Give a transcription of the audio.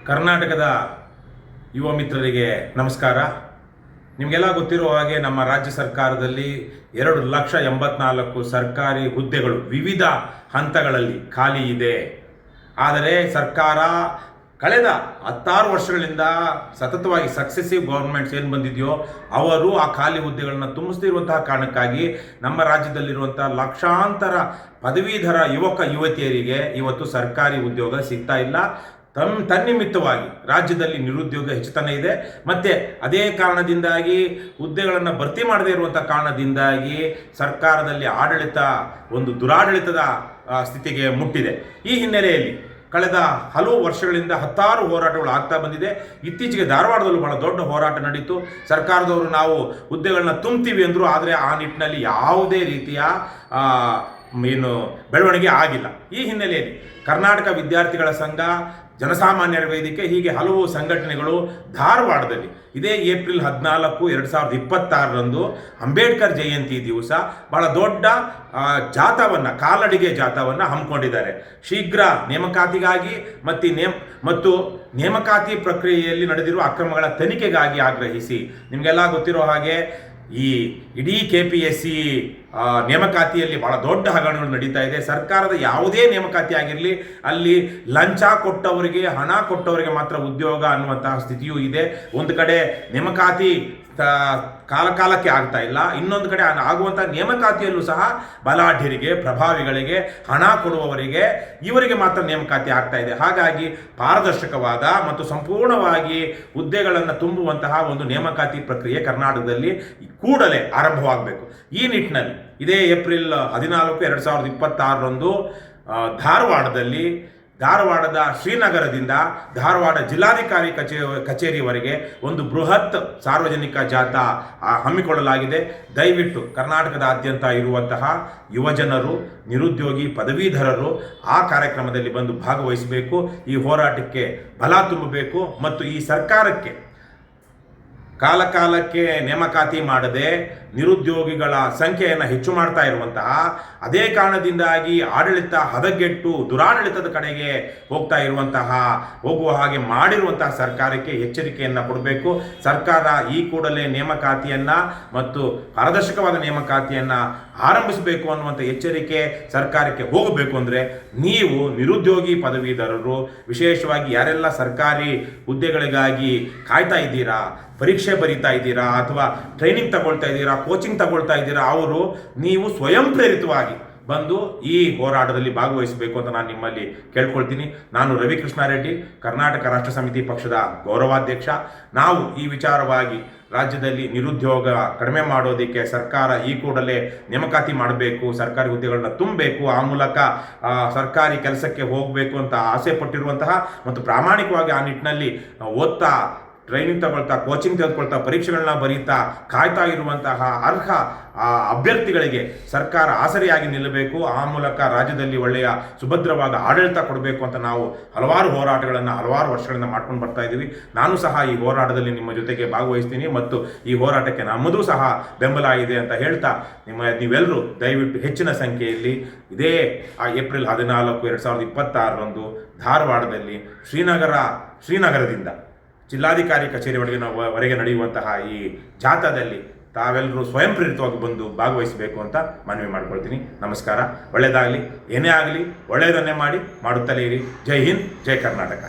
ಕರ್ನಾಟಕದ ಯುವ ಮಿತ್ರರಿಗೆ ನಮಸ್ಕಾರ. ನಿಮಗೆಲ್ಲ ಗೊತ್ತಿರುವ ಹಾಗೆ ನಮ್ಮ ರಾಜ್ಯ ಸರ್ಕಾರದಲ್ಲಿ 2,84,00,000 ಸರ್ಕಾರಿ ಹುದ್ದೆಗಳು ವಿವಿಧ ಹಂತಗಳಲ್ಲಿ ಖಾಲಿ ಇದೆ. ಆದರೆ ಸರ್ಕಾರ ಕಳೆದ 16 ವರ್ಷಗಳಿಂದ ಸತತವಾಗಿ ಸಕ್ಸೆಸಿವ್ ಗೌರ್ಮೆಂಟ್ಸ್ ಏನು ಬಂದಿದೆಯೋ ಅವರು ಆ ಖಾಲಿ ಹುದ್ದೆಗಳನ್ನು ತುಂಬಿಸ್ತಿರುವಂತಹ ಕಾರಣಕ್ಕಾಗಿ ನಮ್ಮ ರಾಜ್ಯದಲ್ಲಿರುವಂಥ ಲಕ್ಷಾಂತರ ಪದವೀಧರ ಯುವಕ ಯುವತಿಯರಿಗೆ ಇವತ್ತು ಸರ್ಕಾರಿ ಉದ್ಯೋಗ ಸಿಗ್ತಾ ಇಲ್ಲ. ತನ್ನಿಮಿತ್ತವಾಗಿ ರಾಜ್ಯದಲ್ಲಿ ನಿರುದ್ಯೋಗ ಹೆಚ್ಚುತ್ತಾನೆ ಇದೆ. ಮತ್ತು ಅದೇ ಕಾರಣದಿಂದಾಗಿ ಹುದ್ದೆಗಳನ್ನು ಭರ್ತಿ ಮಾಡದೇ ಇರುವಂಥ ಕಾರಣದಿಂದಾಗಿ ಸರ್ಕಾರದಲ್ಲಿ ಆಡಳಿತ ಒಂದು ದುರಾಡಳಿತದ ಸ್ಥಿತಿಗೆ ಮುಟ್ಟಿದೆ. ಈ ಹಿನ್ನೆಲೆಯಲ್ಲಿ ಕಳೆದ ಹಲವು ವರ್ಷಗಳಿಂದ 10 ಹೋರಾಟಗಳು ಆಗ್ತಾ ಬಂದಿದೆ. ಇತ್ತೀಚೆಗೆ ಧಾರವಾಡದಲ್ಲೂ ಬಹಳ ದೊಡ್ಡ ಹೋರಾಟ ನಡೀತು. ಸರ್ಕಾರದವರು ನಾವು ಹುದ್ದೆಗಳನ್ನ ತುಂಬ್ತೀವಿ ಅಂದರು, ಆದರೆ ಆ ನಿಟ್ಟಿನಲ್ಲಿ ಯಾವುದೇ ರೀತಿಯ ಬೆಳವಣಿಗೆ ಆಗಿಲ್ಲ. ಈ ಹಿನ್ನೆಲೆಯಲ್ಲಿ ಕರ್ನಾಟಕ ವಿದ್ಯಾರ್ಥಿಗಳ ಸಂಘ, ಜನಸಾಮಾನ್ಯರ ವೇದಿಕೆ ಹೀಗೆ ಹಲವು ಸಂಘಟನೆಗಳು ಧಾರವಾಡದಲ್ಲಿ ಇದೇ ಏಪ್ರಿಲ್ 14, 2026 ಅಂಬೇಡ್ಕರ್ ಜಯಂತಿ ದಿವಸ ಬಹಳ ದೊಡ್ಡ ಜಾಥಾವನ್ನು, ಕಾಲ್ನಡಿಗೆ ಜಾಥಾವನ್ನು ಹಮ್ಮಿಕೊಂಡಿದ್ದಾರೆ. ಶೀಘ್ರ ನೇಮಕಾತಿಗಾಗಿ ಮತ್ತು ನೇಮಕಾತಿ ಪ್ರಕ್ರಿಯೆಯಲ್ಲಿ ನಡೆದಿರುವ ಅಕ್ರಮಗಳ ತನಿಖೆಗಾಗಿ ಆಗ್ರಹಿಸಿ. ನಿಮಗೆಲ್ಲ ಗೊತ್ತಿರೋ ಹಾಗೆ ಈ ಇಡೀ KPSC ನೇಮಕಾತಿಯಲ್ಲಿ ಬಹಳ ದೊಡ್ಡ ಹಗರಣಗಳು ನಡೀತಾ ಇದೆ. ಸರ್ಕಾರದ ಯಾವುದೇ ನೇಮಕಾತಿ ಆಗಿರಲಿ ಅಲ್ಲಿ ಲಂಚ ಕೊಟ್ಟವರಿಗೆ, ಹಣ ಕೊಟ್ಟವರಿಗೆ ಮಾತ್ರ ಉದ್ಯೋಗ ಅನ್ನುವಂತಹ ಸ್ಥಿತಿಯೂ ಇದೆ. ಒಂದು ಕಡೆ ನೇಮಕಾತಿ ಕಾಲಕ್ಕೆ ಆಗ್ತಾ ಇಲ್ಲ, ಇನ್ನೊಂದು ಕಡೆ ಆಗುವಂಥ ನೇಮಕಾತಿಯಲ್ಲೂ ಸಹ ಬಲಾಢ್ಯರಿಗೆ, ಪ್ರಭಾವಿಗಳಿಗೆ, ಹಣ ಕೊಡುವವರಿಗೆ, ಇವರಿಗೆ ಮಾತ್ರ ನೇಮಕಾತಿ ಆಗ್ತಾ ಇದೆ. ಹಾಗಾಗಿ ಪಾರದರ್ಶಕವಾದ ಮತ್ತು ಸಂಪೂರ್ಣವಾಗಿ ಹುದ್ದೆಗಳನ್ನು ತುಂಬುವಂತಹ ಒಂದು ನೇಮಕಾತಿ ಪ್ರಕ್ರಿಯೆ ಕರ್ನಾಟಕದಲ್ಲಿ ಕೂಡಲೇ ಆರಂಭವಾಗಬೇಕು. ಈ ನಿಟ್ಟಿನಲ್ಲಿ ಇದೇ ಏಪ್ರಿಲ್ 14, 2026 ಧಾರವಾಡದ ಶ್ರೀನಗರದಿಂದ ಧಾರವಾಡ ಜಿಲ್ಲಾಧಿಕಾರಿ ಕಚೇರಿವರೆಗೆ ಒಂದು ಬೃಹತ್ ಸಾರ್ವಜನಿಕ ಜಾಥಾ ಹಮ್ಮಿಕೊಳ್ಳಲಾಗಿದೆ. ದಯವಿಟ್ಟು ಕರ್ನಾಟಕದಾದ್ಯಂತ ಇರುವಂತಹ ಯುವಜನರು, ನಿರುದ್ಯೋಗಿ ಪದವೀಧರರು ಆ ಕಾರ್ಯಕ್ರಮದಲ್ಲಿ ಬಂದು ಭಾಗವಹಿಸಬೇಕು. ಈ ಹೋರಾಟಕ್ಕೆ ಬಲ ತುಂಬಬೇಕು ಮತ್ತು ಈ ಸರ್ಕಾರಕ್ಕೆ ಕಾಲಕ್ಕೆ ನೇಮಕಾತಿ ಮಾಡದೆ ನಿರುದ್ಯೋಗಿಗಳ ಸಂಖ್ಯೆಯನ್ನು ಹೆಚ್ಚು ಮಾಡ್ತಾ ಇರುವಂತಹ, ಅದೇ ಕಾರಣದಿಂದಾಗಿ ಆಡಳಿತ ಹದಗೆಟ್ಟು ದುರಾಡಳಿತದ ಕಡೆಗೆ ಹೋಗುವ ಹಾಗೆ ಮಾಡಿರುವಂತಹ ಸರ್ಕಾರಕ್ಕೆ ಎಚ್ಚರಿಕೆಯನ್ನು ಕೊಡಬೇಕು. ಸರ್ಕಾರ ಈ ಕೂಡಲೇ ನೇಮಕಾತಿಯನ್ನು ಮತ್ತು ಪಾರದರ್ಶಕವಾದ ನೇಮಕಾತಿಯನ್ನು ಆರಂಭಿಸಬೇಕು ಅನ್ನುವಂಥ ಎಚ್ಚರಿಕೆ ಸರ್ಕಾರಕ್ಕೆ ಹೋಗಬೇಕು. ಅಂದರೆ ನೀವು ನಿರುದ್ಯೋಗಿ ಪದವೀಧರರು, ವಿಶೇಷವಾಗಿ ಯಾರೆಲ್ಲ ಸರ್ಕಾರಿ ಹುದ್ದೆಗಳಿಗಾಗಿ ಕಾಯ್ತಾ ಇದ್ದೀರಾ, ಪರೀಕ್ಷೆ ಬರೀತಾ ಇದ್ದೀರಾ ಅಥವಾ ಟ್ರೈನಿಂಗ್ ತಗೊಳ್ತಾ ಇದ್ದೀರಾ, ಕೋಚಿಂಗ್ ತಗೊಳ್ತಾ ಇದ್ದೀರಾ, ನೀವು ಸ್ವಯಂ ಪ್ರೇರಿತವಾಗಿ ಬಂದು ಈ ಹೋರಾಟದಲ್ಲಿ ಭಾಗವಹಿಸಬೇಕು ಅಂತ ನಾನು ನಿಮ್ಮಲ್ಲಿ ಕೇಳ್ಕೊಳ್ತೀನಿ. ನಾನು ರವಿಕೃಷ್ಣಾರೆಡ್ಡಿ, ಕರ್ನಾಟಕ ರಾಷ್ಟ್ರ ಸಮಿತಿ ಪಕ್ಷದ ಗೌರವಾಧ್ಯಕ್ಷ. ನಾವು ಈ ವಿಚಾರವಾಗಿ ರಾಜ್ಯದಲ್ಲಿ ನಿರುದ್ಯೋಗ ಕಡಿಮೆ ಮಾಡೋದಕ್ಕೆ ಸರ್ಕಾರ ಈ ಕೂಡಲೇ ನೇಮಕಾತಿ ಮಾಡಬೇಕು, ಸರ್ಕಾರಿ ಹುದ್ದೆಗಳನ್ನ ತುಂಬಬೇಕು, ಆ ಮೂಲಕ ಸರ್ಕಾರಿ ಕೆಲಸಕ್ಕೆ ಹೋಗಬೇಕು ಅಂತ ಆಸೆ ಪಟ್ಟಿರುವಂತಹ ಮತ್ತು ಪ್ರಾಮಾಣಿಕವಾಗಿ ಆ ನಿಟ್ಟಿನಲ್ಲಿ ಓದ್ತಾ, ಟ್ರೈನಿಂಗ್ ತಗೊಳ್ತಾ, ಕೋಚಿಂಗ್ ತೆಗೆದುಕೊಳ್ತಾ, ಪರೀಕ್ಷೆಗಳನ್ನ ಬರೀತಾ ಕಾಯ್ತಾ ಇರುವಂತಹ ಅರ್ಹ ಅಭ್ಯರ್ಥಿಗಳಿಗೆ ಸರ್ಕಾರ ಆಸರೆಯಾಗಿ ನಿಲ್ಲಬೇಕು. ಆ ಮೂಲಕ ರಾಜ್ಯದಲ್ಲಿ ಒಳ್ಳೆಯ ಸುಭದ್ರವಾದ ಆಡಳಿತ ಕೊಡಬೇಕು ಅಂತ ನಾವು ಹಲವಾರು ಹೋರಾಟಗಳನ್ನು ಹಲವಾರು ವರ್ಷಗಳಿಂದ ಮಾಡ್ಕೊಂಡು ಬರ್ತಾ ಇದ್ದೀವಿ. ನಾನು ಸಹ ಈ ಹೋರಾಟದಲ್ಲಿ ನಿಮ್ಮ ಜೊತೆಗೆ ಭಾಗವಹಿಸ್ತೀನಿ ಮತ್ತು ಈ ಹೋರಾಟಕ್ಕೆ ನಮ್ಮದೂ ಸಹ ಬೆಂಬಲ ಇದೆ ಅಂತ ಹೇಳ್ತಾ ನೀವೆಲ್ಲರೂ ದಯವಿಟ್ಟು ಹೆಚ್ಚಿನ ಸಂಖ್ಯೆಯಲ್ಲಿ ಇದೇ ಏಪ್ರಿಲ್ 14, 2026 ಧಾರವಾಡದಲ್ಲಿ ಶ್ರೀನಗರದಿಂದ ಜಿಲ್ಲಾಧಿಕಾರಿ ಕಚೇರಿವರೆಗೆ ನಡೆಯುವಂತಹ ಈ ಜಾಥಾದಲ್ಲಿ ತಾವೆಲ್ಲರೂ ಸ್ವಯಂ ಪ್ರೇರಿತವಾಗಿ ಬಂದು ಭಾಗವಹಿಸಬೇಕು ಅಂತ ಮನವಿ ಮಾಡ್ಕೊಳ್ತೀನಿ. ನಮಸ್ಕಾರ. ಒಳ್ಳೆಯದಾಗಲಿ, ಏನೇ ಆಗಲಿ ಒಳ್ಳೆಯದನ್ನೇ ಮಾಡುತ್ತಲೇ ಇರಿ. ಜೈ ಹಿಂದ್, ಜೈ ಕರ್ನಾಟಕ.